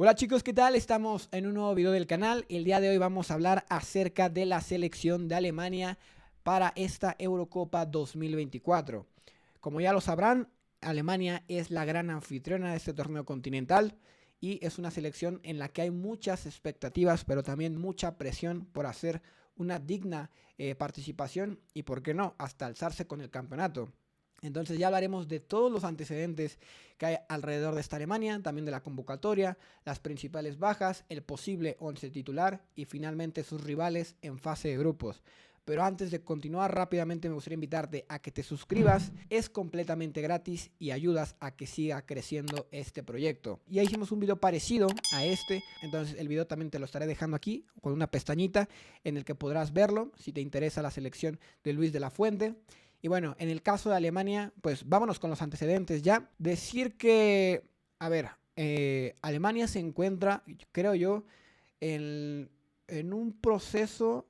Hola chicos, ¿qué tal? Estamos en un nuevo video del canal. El día de hoy vamos a hablar acerca de la selección de Alemania para esta Eurocopa 2024. Como ya lo sabrán, Alemania es la gran anfitriona de este torneo continental y es una selección en la que hay muchas expectativas, pero también mucha presión por hacer una digna participación y, por qué no, hasta alzarse con el campeonato. Entonces ya hablaremos de todos los antecedentes que hay alrededor de esta Alemania, también de la convocatoria, las principales bajas, el posible 11 titular y finalmente sus rivales en fase de grupos. Pero antes de continuar rápidamente me gustaría invitarte a que te suscribas, es completamente gratis y ayudas a que siga creciendo este proyecto. Ya hicimos un video parecido a este, entonces el video también te lo estaré dejando aquí con una pestañita en el que podrás verlo si te interesa la selección de Luis de la Fuente. Y bueno, en el caso de Alemania, pues vámonos con los antecedentes ya. Decir que, a ver, Alemania se encuentra, creo yo, en un proceso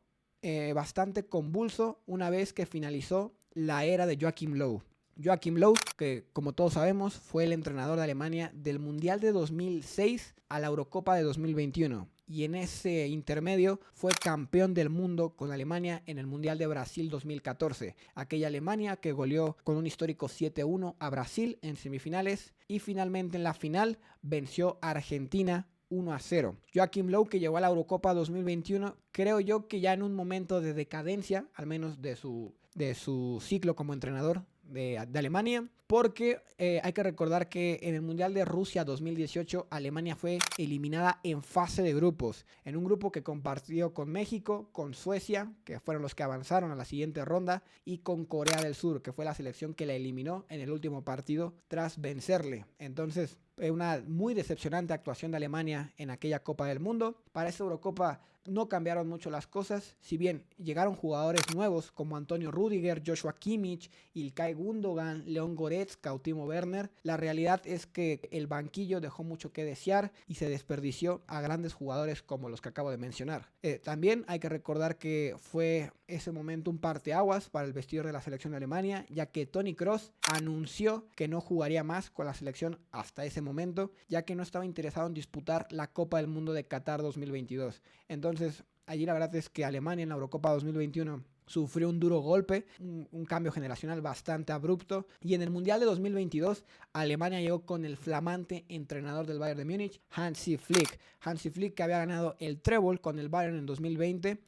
bastante convulso una vez que finalizó la era de Joachim Löw. Joachim Löw, que como todos sabemos fue el entrenador de Alemania del Mundial de 2006 a la Eurocopa de 2021. Y en ese intermedio fue campeón del mundo con Alemania en el Mundial de Brasil 2014. Aquella Alemania que goleó con un histórico 7-1 a Brasil en semifinales y finalmente en la final venció a Argentina 1-0. Joachim Löw, que llegó a la Eurocopa 2021, creo yo que ya en un momento de decadencia, al menos de su ciclo como entrenador de Alemania, porque hay que recordar que en el Mundial de Rusia 2018 Alemania fue eliminada en fase de grupos, en un grupo que compartió con México, con Suecia, que fueron los que avanzaron a la siguiente ronda, y con Corea del Sur, que fue la selección que la eliminó en el último partido tras vencerle. Entonces, una muy decepcionante actuación de Alemania en aquella Copa del Mundo. Para esta Eurocopa no cambiaron mucho las cosas, si bien llegaron jugadores nuevos como Antonio Rüdiger, Joshua Kimmich, Ilkay Gundogan, Leon Goretzka o Timo Werner. La realidad es que el banquillo dejó mucho que desear y se desperdició a grandes jugadores como los que acabo de mencionar. También hay que recordar que fue ese momento un parteaguas para el vestidor de la selección de Alemania, ya que Toni Kroos anunció que no jugaría más con la selección hasta ese momento, ya que no estaba interesado en disputar la Copa del Mundo de Qatar 2022. Entonces, allí la verdad es que Alemania en la Eurocopa 2021 sufrió un duro golpe, un cambio generacional bastante abrupto, y en el Mundial de 2022 Alemania llegó con el flamante entrenador del Bayern de Múnich, Hansi Flick. Hansi Flick, que había ganado el Treble con el Bayern en 2020,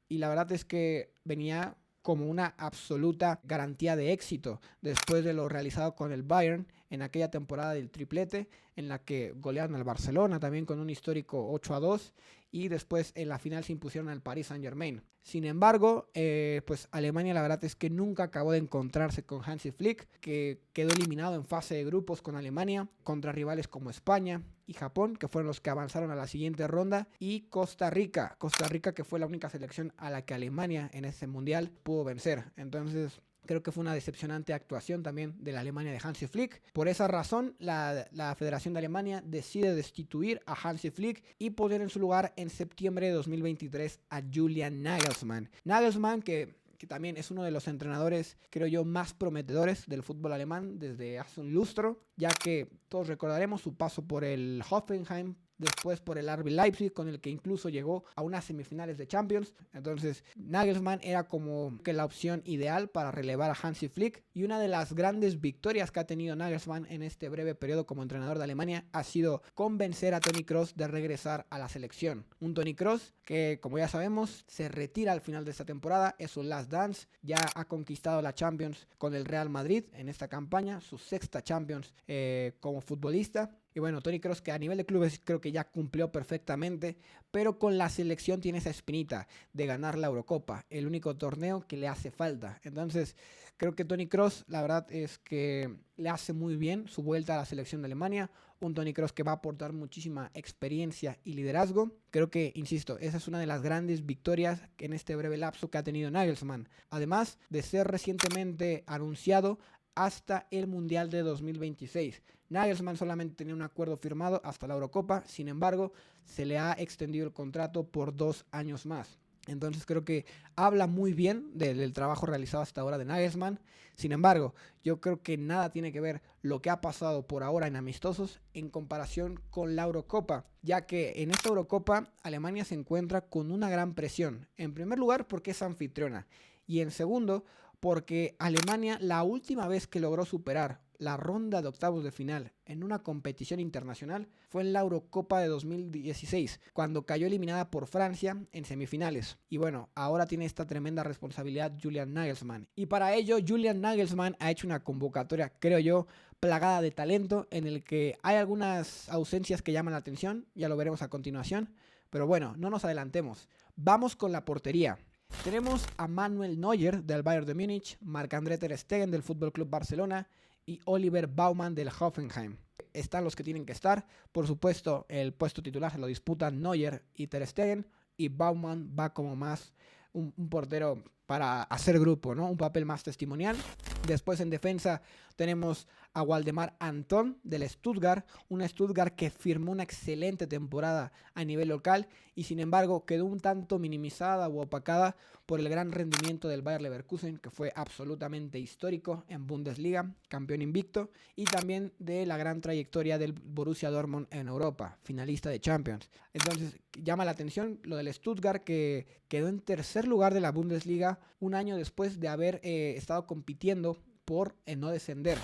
y la verdad es que venía como una absoluta garantía de éxito después de lo realizado con el Bayern en aquella temporada del triplete, en la que golearon al Barcelona también con un histórico 8-2, y después en la final se impusieron al Paris Saint-Germain. Sin embargo, pues Alemania la verdad es que nunca acabó de encontrarse con Hansi Flick, que quedó eliminado en fase de grupos con Alemania, contra rivales como España y Japón, que fueron los que avanzaron a la siguiente ronda, y Costa Rica, que fue la única selección a la que Alemania en ese mundial pudo vencer. Entonces, creo que fue una decepcionante actuación también de la Alemania de Hansi Flick. Por esa razón, la Federación de Alemania decide destituir a Hansi Flick y poner en su lugar en septiembre de 2023 a Julian Nagelsmann. Nagelsmann, que también es uno de los entrenadores, creo yo, más prometedores del fútbol alemán desde hace un lustro, ya que todos recordaremos su paso por el Hoffenheim, después por el RB Leipzig, con el que incluso llegó a unas semifinales de Champions. Entonces Nagelsmann era como que la opción ideal para relevar a Hansi Flick, y una de las grandes victorias que ha tenido Nagelsmann en este breve periodo como entrenador de Alemania ha sido convencer a Toni Kroos de regresar a la selección. Un Toni Kroos que, como ya sabemos, se retira al final de esta temporada, es su last dance, ya ha conquistado la Champions con el Real Madrid en esta campaña, su sexta Champions como futbolista. Y bueno, Toni Kroos, que a nivel de clubes creo que ya cumplió perfectamente, pero con la selección tiene esa espinita de ganar la Eurocopa, el único torneo que le hace falta. Entonces, creo que Toni Kroos, la verdad es que le hace muy bien su vuelta a la selección de Alemania. Un Toni Kroos que va a aportar muchísima experiencia y liderazgo. Creo que, insisto, esa es una de las grandes victorias en este breve lapso que ha tenido Nagelsmann. Además de ser recientemente anunciado hasta el Mundial de 2026. Nagelsmann solamente tenía un acuerdo firmado hasta la Eurocopa, sin embargo, se le ha extendido el contrato por 2 años más. Entonces creo que habla muy bien del trabajo realizado hasta ahora de Nagelsmann. Sin embargo, yo creo que nada tiene que ver lo que ha pasado por ahora en amistosos en comparación con la Eurocopa, ya que en esta Eurocopa Alemania se encuentra con una gran presión. En primer lugar, porque es anfitriona, y en segundo, porque Alemania, la última vez que logró superar la ronda de octavos de final en una competición internacional fue en la Eurocopa de 2016, cuando cayó eliminada por Francia en semifinales. Y bueno, ahora tiene esta tremenda responsabilidad Julian Nagelsmann. Y para ello, Julian Nagelsmann ha hecho una convocatoria, creo yo, plagada de talento, en el que hay algunas ausencias que llaman la atención, ya lo veremos a continuación. Pero bueno, no nos adelantemos. Vamos con la portería. Tenemos a Manuel Neuer del Bayern de Múnich, Marc-André ter Stegen del FC Barcelona y Oliver Baumann del Hoffenheim. Están los que tienen que estar. Por supuesto, el puesto titular se lo disputan Neuer y ter Stegen, y Baumann va como más un portero para hacer grupo, ¿no? Un papel más testimonial. Después en defensa tenemos a Waldemar Anton del Stuttgart, una Stuttgart que firmó una excelente temporada a nivel local y sin embargo quedó un tanto minimizada o opacada por el gran rendimiento del Bayer Leverkusen, que fue absolutamente histórico en Bundesliga, campeón invicto, y también de la gran trayectoria del Borussia Dortmund en Europa, finalista de Champions. Entonces llama la atención lo del Stuttgart, que quedó en tercer lugar de la Bundesliga un año después de haber estado compitiendo por no descender.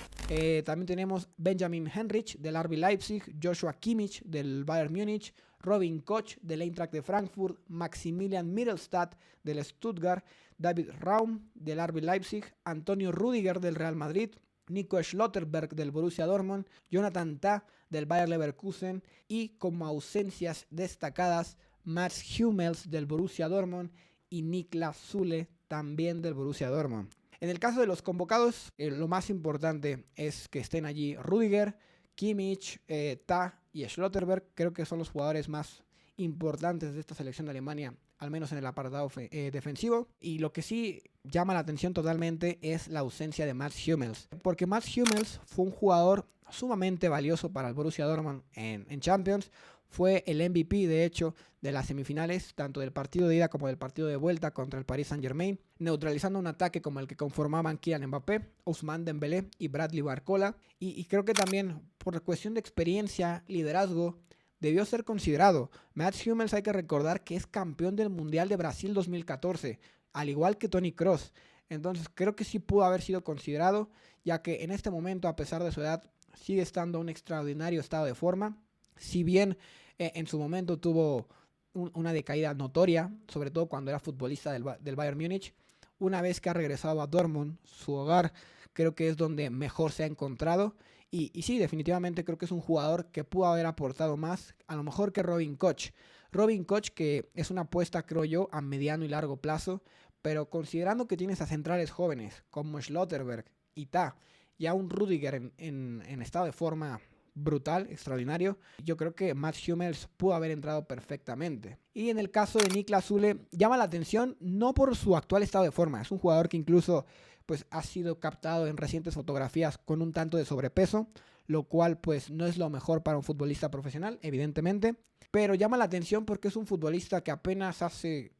También tenemos Benjamin Henrich del RB Leipzig, Joshua Kimmich del Bayern Múnich, Robin Koch del Eintracht de Frankfurt, Maximilian Mittelstadt del Stuttgart, David Raum del RB Leipzig, Antonio Rüdiger del Real Madrid, Nico Schlotterberg del Borussia Dortmund, Jonathan Tah del Bayer Leverkusen y como ausencias destacadas Mats Hummels del Borussia Dortmund y Niklas Süle también del Borussia Dortmund. En el caso de los convocados, lo más importante es que estén allí Rüdiger, Kimmich, Tah y Schlotterberg. Creo que son los jugadores más importantes de esta selección de Alemania, al menos en el apartado defensivo. Y lo que sí llama la atención totalmente es la ausencia de Mats Hummels, porque Mats Hummels fue un jugador sumamente valioso para el Borussia Dortmund en Champions. Fue el MVP, de hecho, de las semifinales, tanto del partido de ida como del partido de vuelta contra el Paris Saint-Germain, neutralizando un ataque como el que conformaban Kylian Mbappé, Ousmane Dembélé y Bradley Barcola. Y creo que también, por cuestión de experiencia, liderazgo, debió ser considerado. Mats Hummels, hay que recordar que es campeón del Mundial de Brasil 2014, al igual que Toni Kroos. Entonces creo que sí pudo haber sido considerado, ya que en este momento, a pesar de su edad, sigue estando en un extraordinario estado de forma. Si bien en su momento tuvo una decaída notoria, sobre todo cuando era futbolista del Bayern Múnich, una vez que ha regresado a Dortmund, su hogar, creo que es donde mejor se ha encontrado. Y sí, definitivamente creo que es un jugador que pudo haber aportado más, a lo mejor que Robin Koch. Robin Koch, que es una apuesta, creo yo, a mediano y largo plazo, pero considerando que tienes a centrales jóvenes como Schlotterberg y Tah, y a un Rüdiger en estado de forma brutal, extraordinario, yo creo que Mats Hummels pudo haber entrado perfectamente. Y en el caso de Niklas Süle, llama la atención no por su actual estado de forma, es un jugador que incluso pues ha sido captado en recientes fotografías con un tanto de sobrepeso, lo cual pues no es lo mejor para un futbolista profesional, evidentemente, pero llama la atención porque es un futbolista que apenas hace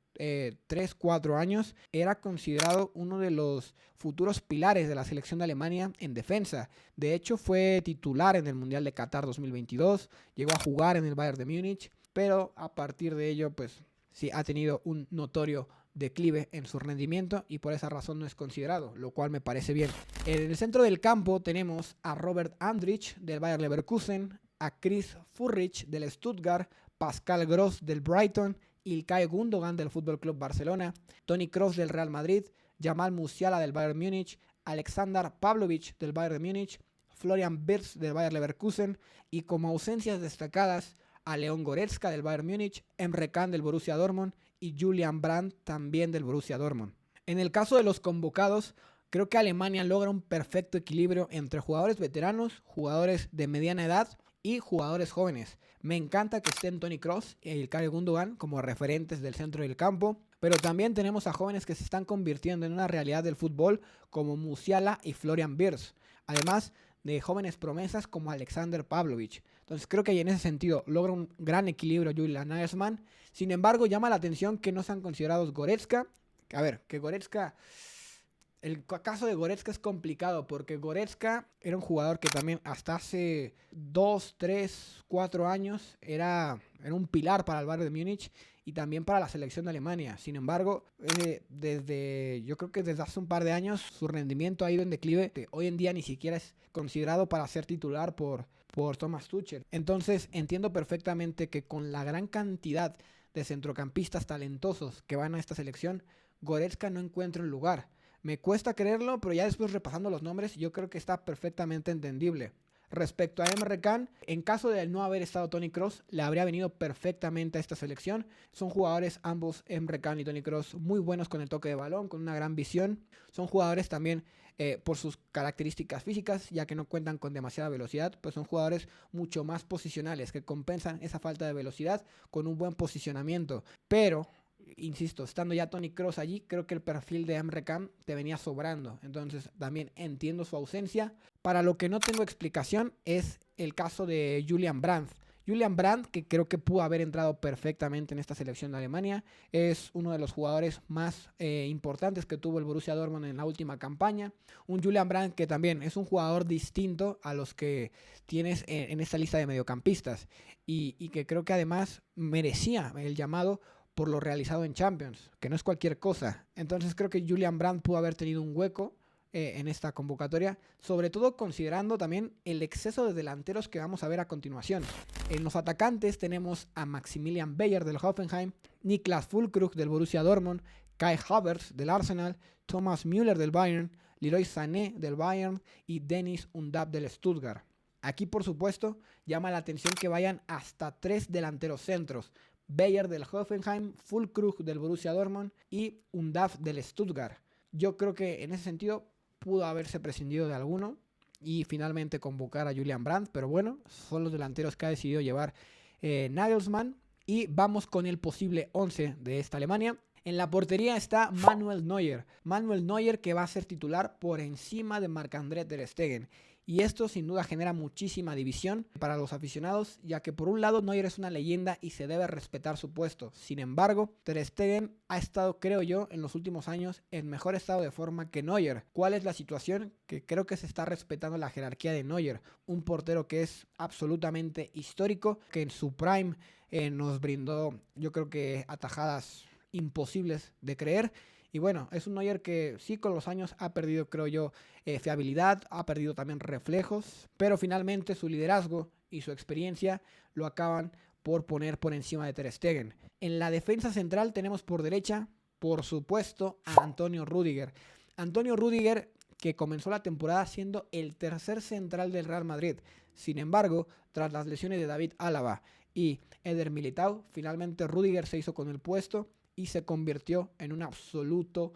3, 4 años era considerado uno de los futuros pilares de la selección de Alemania en defensa. De hecho fue titular en el Mundial de Qatar 2022, llegó a jugar en el Bayern de Múnich, pero a partir de ello pues sí ha tenido un notorio declive en su rendimiento y por esa razón no es considerado, lo cual me parece bien. En el centro del campo tenemos a Robert Andrich del Bayer Leverkusen, a Chris Führich del Stuttgart, Pascal Gross del Brighton, Ilkay Gundogan del FC Barcelona, Toni Kroos del Real Madrid, Jamal Musiala del Bayern Múnich, Alexander Pavlovic del Bayern Múnich, Florian Wirtz del Bayer Leverkusen y como ausencias destacadas a Leon Goretzka del Bayern Múnich, Emre Can del Borussia Dortmund y Julian Brandt también del Borussia Dortmund. En el caso de los convocados, creo que Alemania logra un perfecto equilibrio entre jugadores veteranos, jugadores de mediana edad y jugadores jóvenes. Me encanta que estén Toni Kroos y Ilkay Gundogan como referentes del centro del campo, pero también tenemos a jóvenes que se están convirtiendo en una realidad del fútbol como Musiala y Florian Wirtz, además de jóvenes promesas como Alexander Pavlovic. Entonces creo que en ese sentido logra un gran equilibrio Julian Nagelsmann. Sin embargo, llama la atención que no sean considerados Goretzka. A ver, que Goretzka... El caso de Goretzka es complicado porque Goretzka era un jugador que también hasta hace 2, 3, 4 años era un pilar para el Bayern de Múnich y también para la selección de Alemania. Sin embargo, yo creo que desde hace un par de años su rendimiento ha ido en declive. Hoy en día ni siquiera es considerado para ser titular por Thomas Tuchel. Entonces entiendo perfectamente que con la gran cantidad de centrocampistas talentosos que van a esta selección, Goretzka no encuentra un lugar. Me cuesta creerlo, pero ya después repasando los nombres, yo creo que está perfectamente entendible. Respecto a Emre Can, en caso de no haber estado Toni Kroos, le habría venido perfectamente a esta selección. Son jugadores ambos, Emre Can y Toni Kroos, muy buenos con el toque de balón, con una gran visión. Son jugadores también por sus características físicas, ya que no cuentan con demasiada velocidad, pues son jugadores mucho más posicionales, que compensan esa falta de velocidad con un buen posicionamiento. Pero insisto, estando ya Toni Kroos allí, creo que el perfil de Emre Can te venía sobrando. Entonces también entiendo su ausencia. Para lo que no tengo explicación es el caso de Julian Brandt. Julian Brandt, que creo que pudo haber entrado perfectamente en esta selección de Alemania, es uno de los jugadores más importantes que tuvo el Borussia Dortmund en la última campaña. Un Julian Brandt que también es un jugador distinto a los que tienes en esta lista de mediocampistas y que creo que además merecía el llamado por lo realizado en Champions, que no es cualquier cosa. Entonces creo que Julian Brandt pudo haber tenido un hueco en esta convocatoria, sobre todo considerando también el exceso de delanteros que vamos a ver a continuación. En los atacantes tenemos a Maximilian Bayer del Hoffenheim, Niklas Füllkrug del Borussia Dortmund, Kai Havertz del Arsenal, Thomas Müller del Bayern, Leroy Sané del Bayern y Dennis Undav del Stuttgart. Aquí, por supuesto, llama la atención que vayan hasta 3 delanteros centros: Bayer del Hoffenheim, Füllkrug del Borussia Dortmund y Undav del Stuttgart. Yo creo que en ese sentido pudo haberse prescindido de alguno y finalmente convocar a Julian Brandt, pero bueno, son los delanteros que ha decidido llevar Nagelsmann. Y vamos con el posible 11 de esta Alemania. En la portería está Manuel Neuer. Manuel Neuer, que va a ser titular por encima de Marc-André ter Stegen. Y esto sin duda genera muchísima división para los aficionados, ya que por un lado Neuer es una leyenda y se debe respetar su puesto. Sin embargo, ter Stegen ha estado, creo yo, en los últimos años en mejor estado de forma que Neuer. ¿Cuál es la situación? Que creo que se está respetando la jerarquía de Neuer, un portero que es absolutamente histórico, que en su prime nos brindó, yo creo que atajadas imposibles de creer. Y bueno, es un Neuer que sí con los años ha perdido, creo yo, fiabilidad, ha perdido también reflejos, pero finalmente su liderazgo y su experiencia lo acaban por poner por encima de ter Stegen. En la defensa central tenemos por derecha, por supuesto, a Antonio Rüdiger. Antonio Rüdiger, que comenzó la temporada siendo el tercer central del Real Madrid. Sin embargo, tras las lesiones de David Álava y Eder Militao, finalmente Rüdiger se hizo con el puesto y se convirtió en un absoluto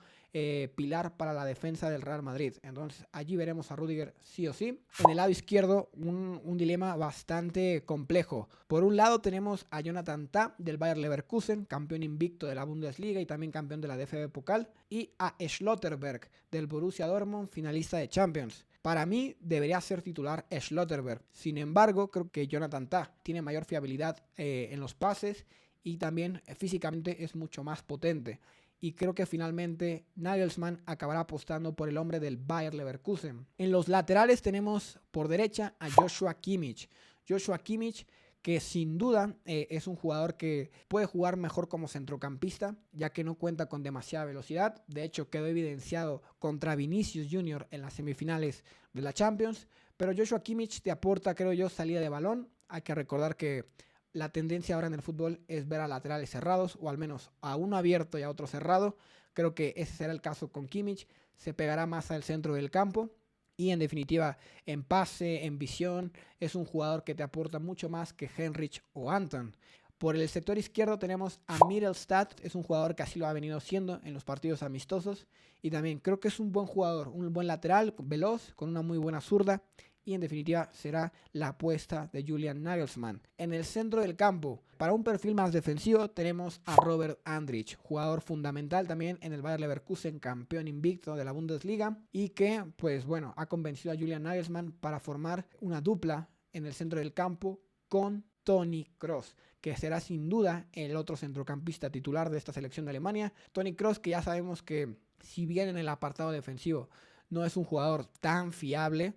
pilar para la defensa del Real Madrid. Entonces allí veremos a Rüdiger sí o sí. En el lado izquierdo un dilema bastante complejo. Por un lado tenemos a Jonathan Tah del Bayer Leverkusen, campeón invicto de la Bundesliga y también campeón de la DFB Pokal, y a Schlotterberg del Borussia Dortmund, finalista de Champions. Para mí debería ser titular Schlotterberg. Sin embargo, creo que Jonathan Tah tiene mayor fiabilidad en los pases y también físicamente es mucho más potente. Y creo que finalmente Nagelsmann acabará apostando por el hombre del Bayer Leverkusen. En los laterales tenemos por derecha a Joshua Kimmich. Joshua Kimmich, que sin duda es un jugador que puede jugar mejor como centrocampista, ya que no cuenta con demasiada velocidad. De hecho, quedó evidenciado contra Vinicius Jr. en las semifinales de la Champions. Pero Joshua Kimmich te aporta, creo yo, salida de balón. Hay que recordar que la tendencia ahora en el fútbol es ver a laterales cerrados, o al menos a uno abierto y a otro cerrado. Creo que ese será el caso con Kimmich. Se pegará más al centro del campo. Y en definitiva, en pase, en visión, es un jugador que te aporta mucho más que Henrich o Anton. Por el sector izquierdo tenemos a Mittelstadt. Es un jugador que así lo ha venido siendo en los partidos amistosos. Y también creo que es un buen jugador, un buen lateral, veloz, con una muy buena zurda. Y en definitiva será la apuesta de Julian Nagelsmann. En el centro del campo, para un perfil más defensivo, tenemos a Robert Andrich, jugador fundamental también en el Bayer Leverkusen, campeón invicto de la Bundesliga, y que, pues bueno, ha convencido a Julian Nagelsmann para formar una dupla en el centro del campo con Toni Kroos, que será sin duda el otro centrocampista titular de esta selección de Alemania. Toni Kroos, que ya sabemos que si bien en el apartado defensivo no es un jugador tan fiable,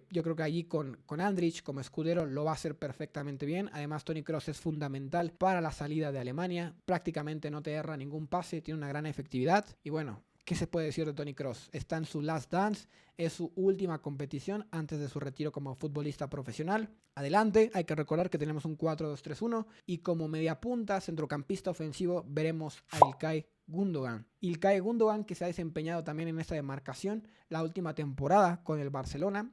yo creo que allí con Andrich como escudero lo va a hacer perfectamente bien. Además, Toni Kroos es fundamental para la salida de Alemania. Prácticamente no te erra ningún pase, tiene una gran efectividad. Y bueno, ¿qué se puede decir de Toni Kroos? Está en su last dance, es su última competición antes de su retiro como futbolista profesional. Adelante, hay que recordar que tenemos un 4-2-3-1 y como mediapunta, centrocampista ofensivo, veremos a İlkay Gundogan. İlkay Gundogan, que se ha desempeñado también en esta demarcación la última temporada con el Barcelona.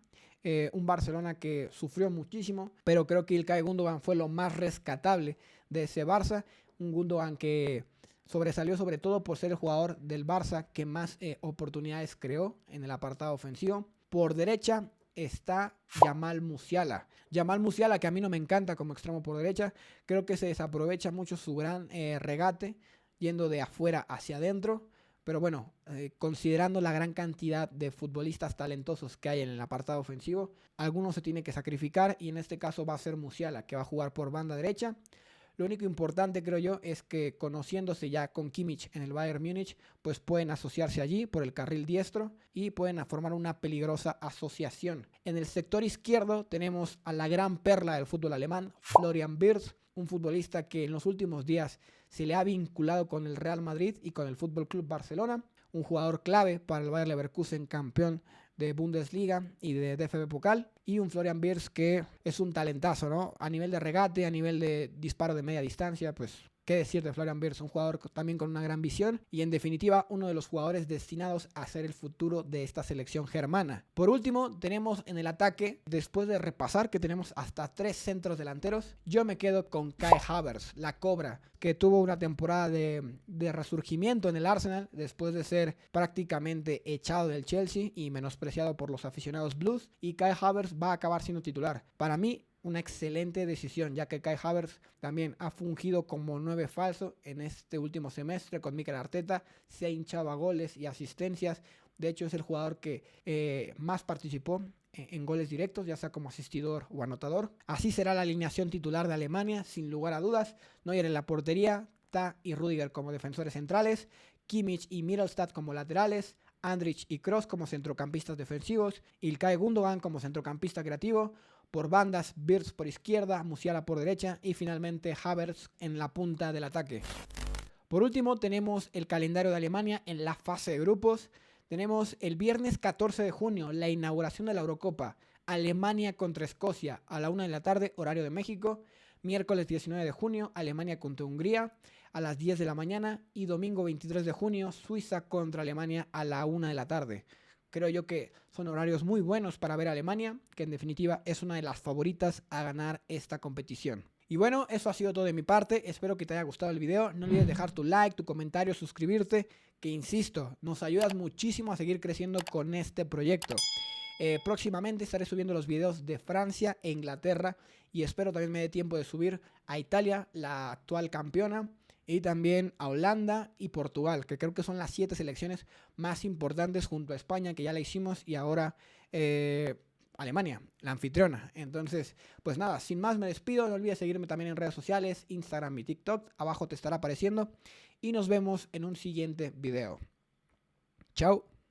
Un Barcelona que sufrió muchísimo, pero creo que İlkay Gundogan fue lo más rescatable de ese Barça. Un Gundogan que sobresalió sobre todo por ser el jugador del Barça que más oportunidades creó en el apartado ofensivo. Por derecha está Jamal Musiala. Jamal Musiala, que a mí no me encanta como extremo por derecha. Creo que se desaprovecha mucho su gran regate yendo de afuera hacia adentro. Pero bueno, considerando la gran cantidad de futbolistas talentosos que hay en el apartado ofensivo, algunos se tiene que sacrificar y en este caso va a ser Musiala, que va a jugar por banda derecha. Lo único importante, creo yo, es que conociéndose ya con Kimmich en el Bayern Múnich, pues pueden asociarse allí por el carril diestro y pueden formar una peligrosa asociación. En el sector izquierdo tenemos a la gran perla del fútbol alemán, Florian Wirtz, un futbolista que en los últimos días se le ha vinculado con el Real Madrid y con el Fútbol Club Barcelona, un jugador clave para el Bayer Leverkusen, campeón de Bundesliga y de DFB Pokal, y un Florian Wirtz que es un talentazo, ¿no? A nivel de regate, a nivel de disparo de media distancia, pues qué decir de Florian Wirtz, un jugador también con una gran visión y en definitiva uno de los jugadores destinados a ser el futuro de esta selección germana. Por último, tenemos en el ataque, después de repasar que tenemos hasta 3 centros delanteros, yo me quedo con Kai Havertz, la cobra, que tuvo una temporada de resurgimiento en el Arsenal después de ser prácticamente echado del Chelsea y menospreciado por los aficionados blues, y Kai Havertz va a acabar siendo titular. Para mí, una excelente decisión, ya que Kai Havertz también ha fungido como 9 falso en este último semestre con Mikel Arteta, se ha hinchado a goles y asistencias. De hecho, es el jugador que más participó en goles directos, ya sea como asistidor o anotador. Así será la alineación titular de Alemania, sin lugar a dudas. Neuer en la portería, Ta y Rüdiger como defensores centrales, Kimmich y Mittelstadt como laterales, Andrich y Kroos como centrocampistas defensivos, İlkay Gundogan como centrocampista creativo, por bandas Wirtz por izquierda, Musiala por derecha y finalmente Havertz en la punta del ataque. Por último tenemos el calendario de Alemania en la fase de grupos. Tenemos el viernes 14 de junio la inauguración de la Eurocopa, Alemania contra Escocia a la 1 de la tarde, horario de México. Miércoles 19 de junio, Alemania contra Hungría a las 10 de la mañana. Y domingo 23 de junio, Suiza contra Alemania a la 1 de la tarde. Creo yo que son horarios muy buenos para ver a Alemania, que en definitiva es una de las favoritas a ganar esta competición. Y bueno, eso ha sido todo de mi parte. Espero que te haya gustado el video. No olvides dejar tu like, tu comentario, suscribirte, que insisto, nos ayudas muchísimo a seguir creciendo con este proyecto. Próximamente estaré subiendo los videos de Francia e Inglaterra y espero también me dé tiempo de subir a Italia, la actual campeona, y también a Holanda y Portugal, que creo que son las 7 selecciones más importantes junto a España, que ya la hicimos, y ahora Alemania, la anfitriona. Entonces, pues nada, sin más me despido. No olvides seguirme también en redes sociales, Instagram y TikTok. Abajo te estará apareciendo. Y nos vemos en un siguiente video. Chao.